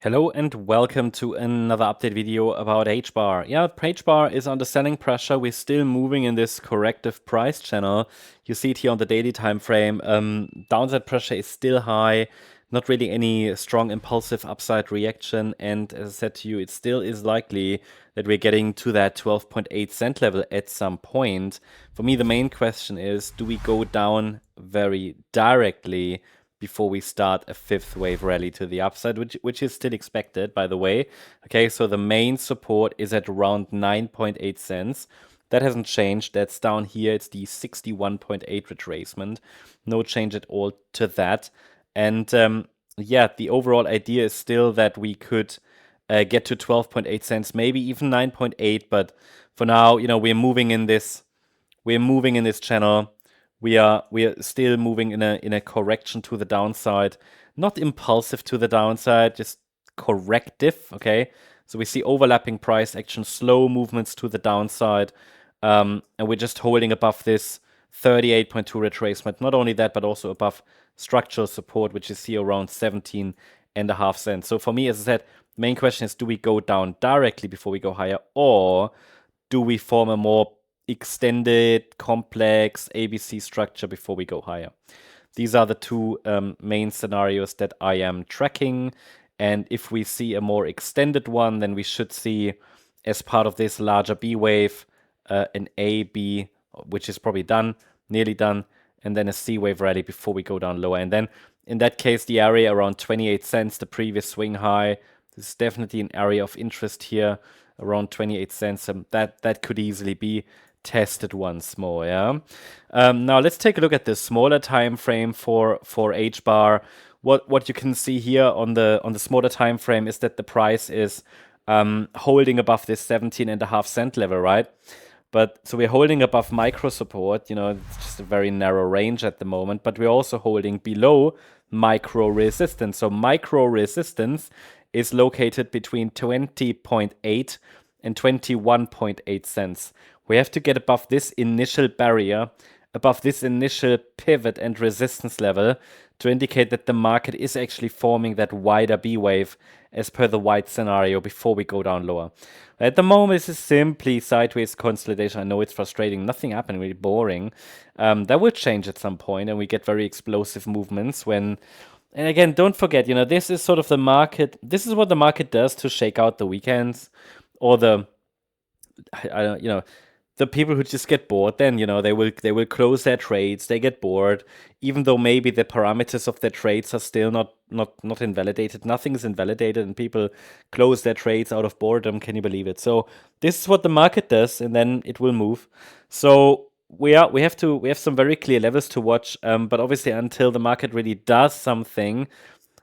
Hello and welcome to another update video about HBAR. Yeah, HBAR is under selling pressure. We're still moving in this corrective price channel. You see it here on the daily time frame. Downside pressure is still high. Not really any strong impulsive upside reaction. And as I said to you, it still is likely that we're getting to that 12.8 cent level at some point. For me, the main question is, do we go down very directly before we start a fifth wave rally to the upside, which is still expected, by the way? Okay, so the main support is at around 9.8 cents. That hasn't changed. That's down here. It's the 61.8 retracement. No change at all to that. And yeah, the overall idea is still that we could get to 12.8 cents, maybe even 9.8. But for now, we're moving in this channel. We are still moving in a correction to the downside, not impulsive to the downside, just corrective. Okay, so we see overlapping price action, slow movements to the downside, and we're just holding above this 38.2 retracement. Not only that, but also above structural support, which is here around 17.5 cents. So for me, as I said, the main question is: do we go down directly before we go higher, or do we form a more extended, complex ABC structure before we go higher? These are the two main scenarios that I am tracking. And if we see a more extended one, then we should see, as part of this larger B wave, an A, B, which is probably done, nearly done, and then a C wave rally before we go down lower. And then in that case, the area around 28 cents, the previous swing high, this is definitely an area of interest here, around 28 cents. That could easily be tested once more. Yeah. Now let's take a look at the smaller time frame for HBAR. What you can see here on the smaller time frame is that the price is holding above this 17.5 cent level, right? But so we're holding above micro support. It's just a very narrow range at the moment. But we're also holding below micro resistance. So micro resistance is located between 20.8 and 21.8 cents. We have to get above this initial barrier, above this initial pivot and resistance level, to indicate that the market is actually forming that wider B wave as per the white scenario before we go down lower. At the moment, this is simply sideways consolidation. I know it's frustrating. Nothing happened, really boring. That will change at some point, and we get very explosive movements when... And again, don't forget, this is sort of the market. This is what the market does to shake out the weekends, or the people who just get bored. Then they will close their trades. They get bored, even though maybe the parameters of their trades are still not invalidated. Nothing is invalidated, and people close their trades out of boredom. Can you believe it? So this is what the market does, and then it will move. So we have some very clear levels to watch, but obviously until the market really does something,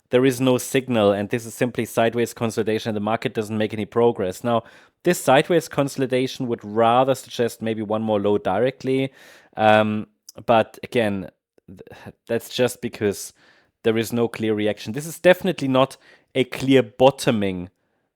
there is no signal, and this is simply sideways consolidation, and the market doesn't make any progress. Now, this sideways consolidation would rather suggest maybe one more low directly, but again, that's just because there is no clear reaction. This is definitely not a clear bottoming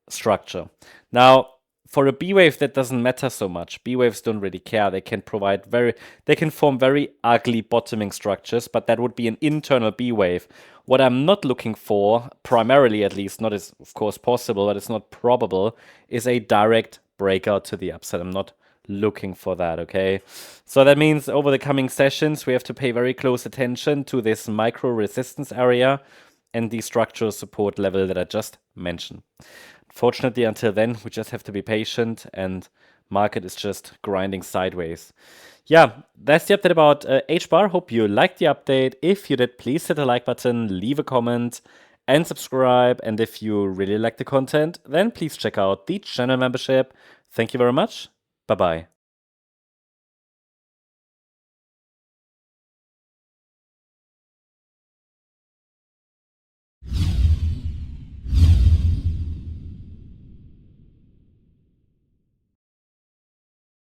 structure. Now, for a B wave, that doesn't matter so much. B waves don't really care. They can form very ugly bottoming structures, but that would be an internal B wave. What I'm not looking for, primarily at least, not as of course possible, but it's not probable, is a direct breakout to the upside. I'm not looking for that, okay? So that means over the coming sessions, we have to pay very close attention to this micro resistance area and the structural support level that I just mentioned. Fortunately, until then, we just have to be patient, and market is just grinding sideways. Yeah, that's the update about HBAR. Hope you liked the update. If you did, please hit the like button, leave a comment, and subscribe. And if you really like the content, then please check out the channel membership. Thank you very much. Bye-bye.